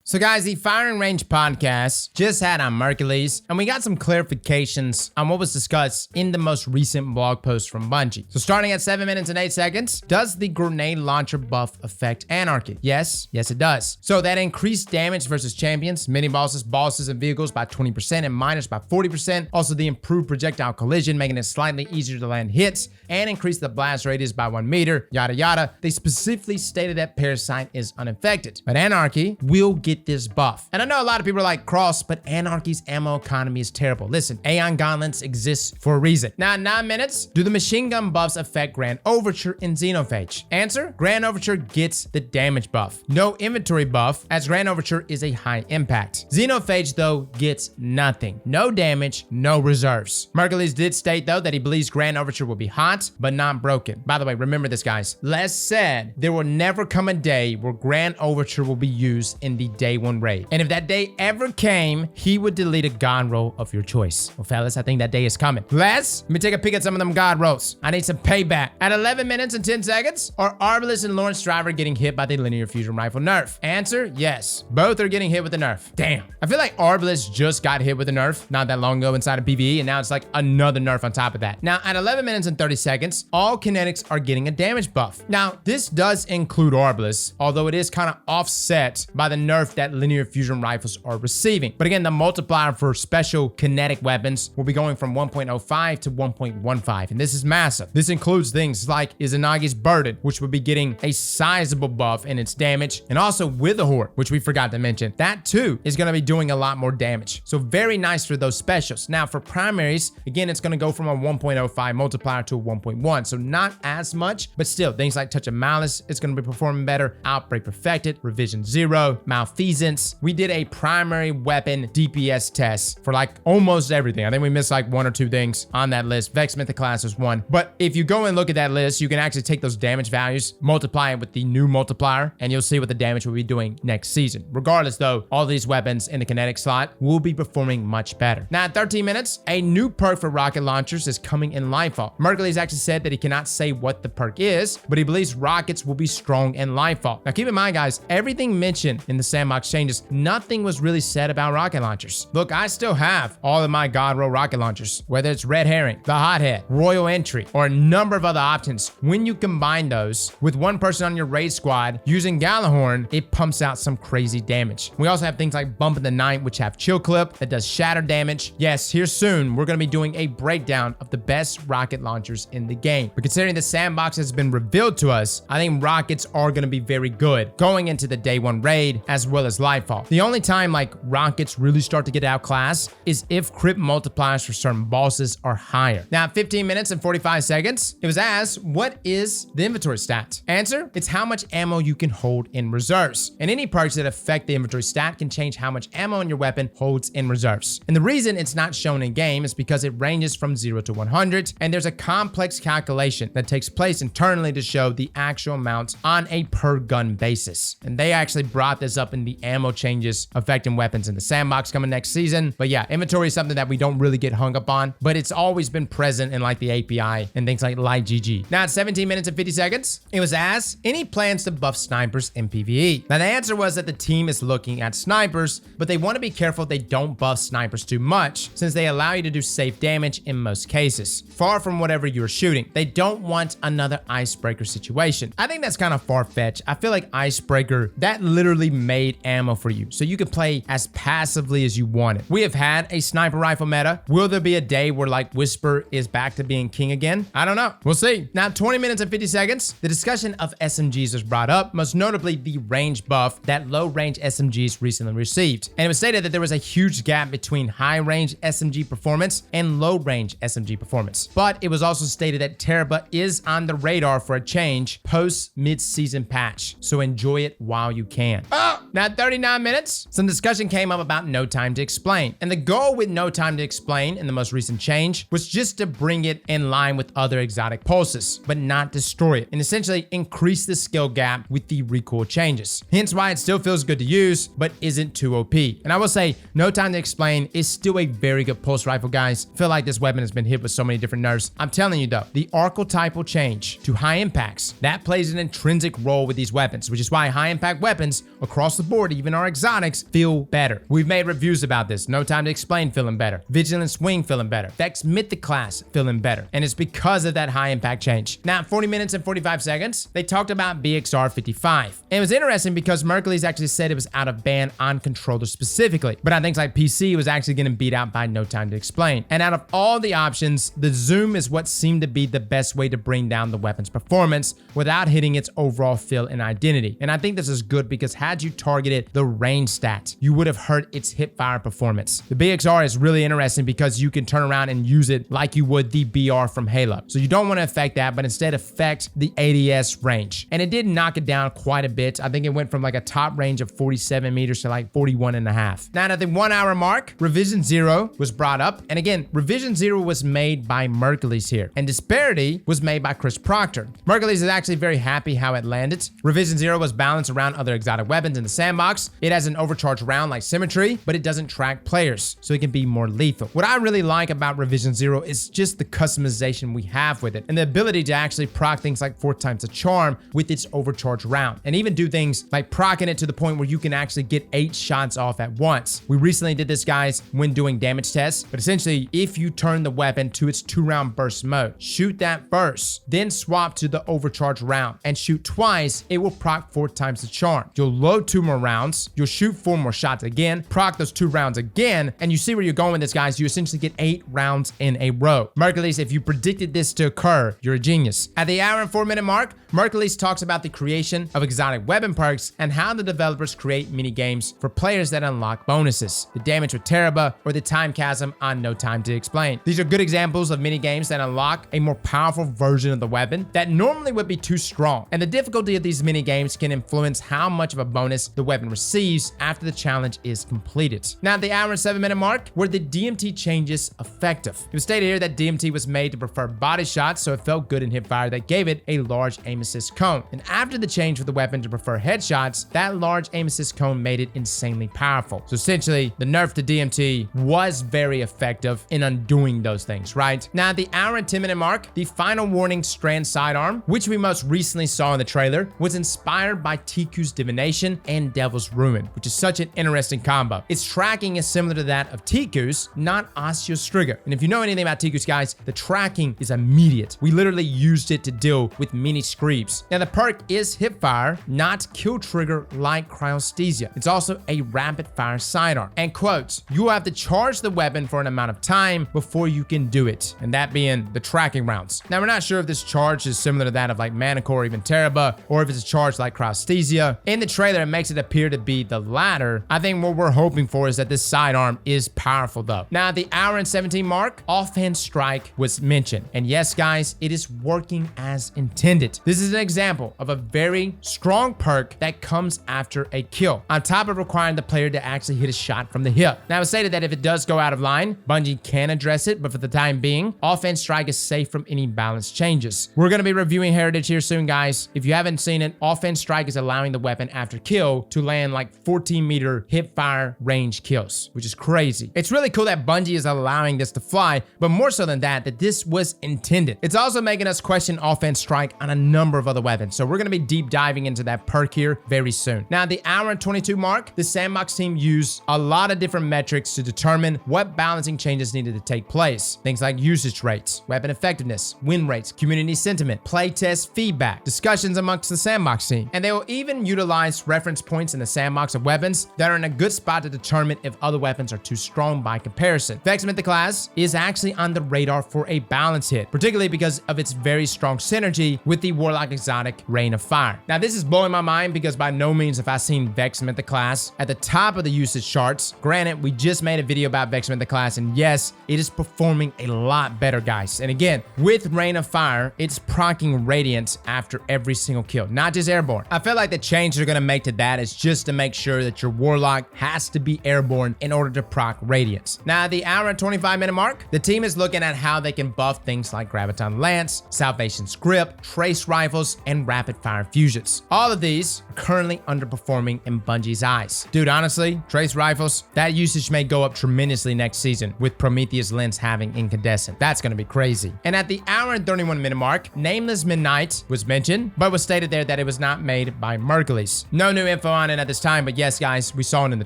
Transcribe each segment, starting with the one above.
So guys, the Firing Range podcast just had on Mercules, and we got some clarifications on what was discussed in the most recent blog post from Bungie. So starting at 7 minutes and 8 seconds, does the grenade launcher buff affect Anarchy? Yes, it does. So that increased damage versus champions, mini bosses, and vehicles by 20% and miners by 40%. Also the improved projectile collision, making it slightly easier to land hits, and increase the blast radius by 1 meter, yada yada. They specifically stated that Parasite is unaffected, but Anarchy will get this buff. And I know a lot of people are like, Cross, but Anarchy's ammo economy is terrible. Listen, Aeon Gauntlets exists for a reason. Now, in 9 minutes, do the machine gun buffs affect Grand Overture and Xenophage? Answer, Grand Overture gets the damage buff. No inventory buff, as Grand Overture is a high impact. Xenophage, though, gets nothing. No damage, no reserves. Mercules did state, though, that he believes Grand Overture will be hot, but not broken. By the way, remember this, guys. Les said there will never come a day where Grand Overture will be used in the day one raid. And if that day ever came, he would delete a god roll of your choice. Well, fellas, I think that day is coming. Les, let me take a peek at some of them god rolls. I need some payback. At 11 minutes and 10 seconds, are Arbalest and Lawrence Driver getting hit by the linear fusion rifle nerf? Answer, yes. Both are getting hit with the nerf. Damn. I feel like Arbalest just got hit with the nerf not that long ago inside of PvE, and now it's like another nerf on top of that. Now, at 11 minutes and 30 seconds, all Kinetics are getting a damage buff. Now, this does include Arbalest, although it is kind of offset by the nerf that linear fusion rifles are receiving. But again, the multiplier for special kinetic weapons will be going from 1.05 to 1.15, and this is massive. This includes things like Izanagi's Burden, which would be getting a sizable buff in its damage, and also Witherhoard, which we forgot to mention. That too is going to be doing a lot more damage. So very nice for those specials. Now for primaries, again, it's going to go from a 1.05 multiplier to a 1.1, so not as much, but still things like Touch of Malice, it's going to be performing better. Outbreak Perfected, Revision 0, Malfeasance. We did a primary weapon DPS test for like almost everything. I think we missed like 1 or 2 things on that list. Vex Mythoclast was one. But if you go and look at that list, you can actually take those damage values, multiply it with the new multiplier, and you'll see what the damage will be doing next season. Regardless though, all these weapons in the kinetic slot will be performing much better. Now at 13 minutes, a new perk for rocket launchers is coming in Lightfall. Mercules actually said that he cannot say what the perk is, but he believes rockets will be strong in Lightfall. Now keep in mind, guys, everything mentioned in the sandbox changes, nothing was really said about rocket launchers. Look, I still have all of my God Roll rocket launchers, whether it's Red Herring, the Hothead, Royal Entry, or a number of other options. When you combine those with one person on your raid squad using Gallahorn, it pumps out some crazy damage. We also have things like Bump in the Night, which have Chill Clip that does shatter damage. Yes, here soon, we're going to be doing a breakdown of the best rocket launchers in the game. But considering the sandbox has been revealed to us, I think rockets are going to be very good going into the day one raid as well as Lightfall. The only time like rockets really start to get outclassed is if crit multipliers for certain bosses are higher. Now at 15 minutes and 45 seconds, it was asked, what is the inventory stat? Answer, it's how much ammo you can hold in reserves. And any perks that affect the inventory stat can change how much ammo in your weapon holds in reserves. And the reason it's not shown in game is because it ranges from 0 to 100, and there's a complex calculation that takes place internally to show the actual amounts on a per gun basis. And they actually brought this up in the ammo changes affecting weapons in the sandbox coming next season. But yeah, inventory is something that we don't really get hung up on, but it's always been present in like the API and things like LightGG. Now at 17 minutes and 50 seconds, it was asked, any plans to buff snipers in PvE? Now the answer was that the team is looking at snipers, but they want to be careful they don't buff snipers too much since they allow you to do safe damage in most cases, far from whatever you're shooting. They don't want another Icebreaker situation. I think that's kind of far-fetched. I feel like Icebreaker, that literally made ammo for you, so you can play as passively as you want it. We have had a sniper rifle meta. Will there be a day where like Whisper is back to being king again? I don't know. We'll see. Now 20 minutes and 50 seconds, the discussion of SMGs was brought up, most notably the range buff that low range SMGs recently received. And it was stated that there was a huge gap between high range SMG performance and low range SMG performance. But it was also stated that Teraba is on the radar for a change post mid-season patch, so enjoy it while you can. Now at 39 minutes, some discussion came up about No Time to Explain. And the goal with No Time to Explain in the most recent change was just to bring it in line with other exotic pulses, but not destroy it, and essentially increase the skill gap with the recoil changes. Hence why it still feels good to use, but isn't too OP. And I will say, No Time to Explain is still a very good pulse rifle, guys. I feel like this weapon has been hit with so many different nerfs. I'm telling you though, the archetypal change to high impacts, that plays an intrinsic role with these weapons, which is why high impact weapons across the board Sword, even our exotics, feel better. We've made reviews about this. No Time to Explain feeling better. Vigilant Swing feeling better. Vex Mythic class feeling better. And it's because of that high impact change. Now, 40 minutes and 45 seconds, they talked about BXR-55. And it was interesting because Mercules actually said it was out of ban on controllers specifically. But on things like PC, it was actually getting beat out by No Time to Explain. And out of all the options, the zoom is what seemed to be the best way to bring down the weapon's performance without hitting its overall feel and identity. And I think this is good because had you targeted the range stat, you would have hurt its hipfire performance. The BXR is really interesting because you can turn around and use it like you would the BR from Halo. So you don't want to affect that, but instead affect the ADS range. And it did knock it down quite a bit. I think it went from like a top range of 47 meters to like 41.5. Now at the 1 hour mark, Revision 0 was brought up. And again, Revision 0 was made by Mercules here. And Disparity was made by Chris Proctor. Mercules is actually very happy how it landed. Revision 0 was balanced around other exotic weapons in the sandbox. It has an overcharged round like Symmetry, but it doesn't track players, so it can be more lethal. What I really like about Revision 0 is just the customization we have with it and the ability to actually proc things like 4 times the charm with its overcharged round, and even do things like procking it to the point where you can actually get 8 shots off at once. We recently did this, guys, when doing damage tests, but essentially, if you turn the weapon to its 2-round burst mode, shoot that first, then swap to the overcharged round and shoot twice, it will proc 4 times the charm. You'll load 2 more rounds, you'll shoot 4 more shots again, proc those 2 rounds again, and you see where you're going with this, guys. You essentially get 8 rounds in a row. Mercules, if you predicted this to occur, you're a genius. At the hour and 4 minute mark, Mercules talks about the creation of exotic weapon perks and how the developers create mini games for players that unlock bonuses, the damage with Teraba or the time chasm on No Time to Explain. These are good examples of mini games that unlock a more powerful version of the weapon that normally would be too strong. And the difficulty of these mini games can influence how much of a bonus the weapon receives after the challenge is completed. Now at the hour and 7 minute mark, were the DMT changes effective? It was stated here that DMT was made to prefer body shots, so it felt good in hipfire that gave it a large aim assist cone. And after the change for the weapon to prefer headshots, that large aim assist cone made it insanely powerful. So essentially, the nerf to DMT was very effective in undoing those things, right? Now at the hour and 10 minute mark, the Final Warning Strand Sidearm, which we most recently saw in the trailer, was inspired by Tiku's Divination and Devil's Ruin, which is such an interesting combo. Its tracking is similar to that of Tiku's, not Osseo's Trigger. And if you know anything about Tiku's, guys, the tracking is immediate. We literally used it to deal with mini screeps. Now the perk is hipfire, not kill trigger like Cryosthesia. It's also a rapid fire sidearm. And quotes, you have to charge the weapon for an amount of time before you can do it. And that being the tracking rounds. Now we're not sure if this charge is similar to that of like Manicore or even Teraba, or if it's a charge like Cryosthesia. In the trailer, it makes it appear to be the latter. I think what we're hoping for is that this sidearm is powerful though. Now at the hour and 17 mark, Offhand Strike was mentioned. And yes, guys, it is working as intended. This is an example of a very strong perk that comes after a kill, on top of requiring the player to actually hit a shot from the hip. Now it's stated that if it does go out of line, Bungie can address it, but for the time being, Offhand Strike is safe from any balance changes. We're going to be reviewing Heritage here soon, guys. If you haven't seen it, Offhand Strike is allowing the weapon after kill to land like 14-meter hipfire range kills, which is crazy. It's really cool that Bungie is allowing this to fly, but more so than that, that this was intended. It's also making us question Offhand Strike on a number of other weapons, so we're going to be deep diving into that perk here very soon. Now, at the hour and 22 mark, the Sandbox team used a lot of different metrics to determine what balancing changes needed to take place. Things like usage rates, weapon effectiveness, win rates, community sentiment, playtest feedback, discussions amongst the Sandbox team. And they will even utilize reference points in the Sandbox of weapons that are in a good spot to determine if other weapons are too strong by comparison. Vex Mythic class is actually on the radar for a balance hit, particularly because of its very strong synergy with the Warlock exotic Rain of Fire. Now this is blowing my mind because by no means have I seen Vex Mythic class at the top of the usage charts. Granted, we just made a video about Vex Mythic class, and yes, it is performing a lot better, guys. And again, with Rain of Fire, it's proccing Radiant after every single kill, not just airborne. I feel like the change they're gonna make to that is just to make sure that your Warlock has to be airborne in order to proc Radiance. Now at the hour and 25 minute mark, the team is looking at how they can buff things like Graviton Lance, Salvation's Grip, Trace Rifles, and Rapid Fire Fusions. All of these are currently underperforming in Bungie's eyes. Dude, honestly, Trace Rifles, that usage may go up tremendously next season with Prometheus Lens having Incandescent. That's gonna be crazy. And at the hour and 31 minute mark, Nameless Midnight was mentioned, but was stated there that it was not made by Mercules. No new info on content at this time, but yes, guys, we saw it in the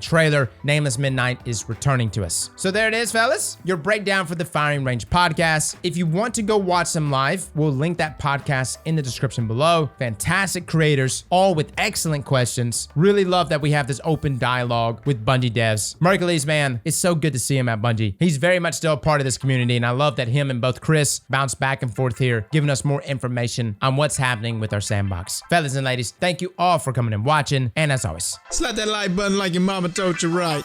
trailer. Nameless Midnight is returning to us. So there it is, fellas. Your breakdown for the Firing Range podcast. If you want to go watch them live, we'll link that podcast in the description below. Fantastic creators, all with excellent questions. Really love that we have this open dialogue with Bungie devs. Mercules, man, it's so good to see him at Bungie. He's very much still a part of this community, and I love that him and both Chris bounce back and forth here, giving us more information on what's happening with our sandbox. Fellas and ladies, thank you all for coming and watching, and as always, slap that like button like your mama told you right.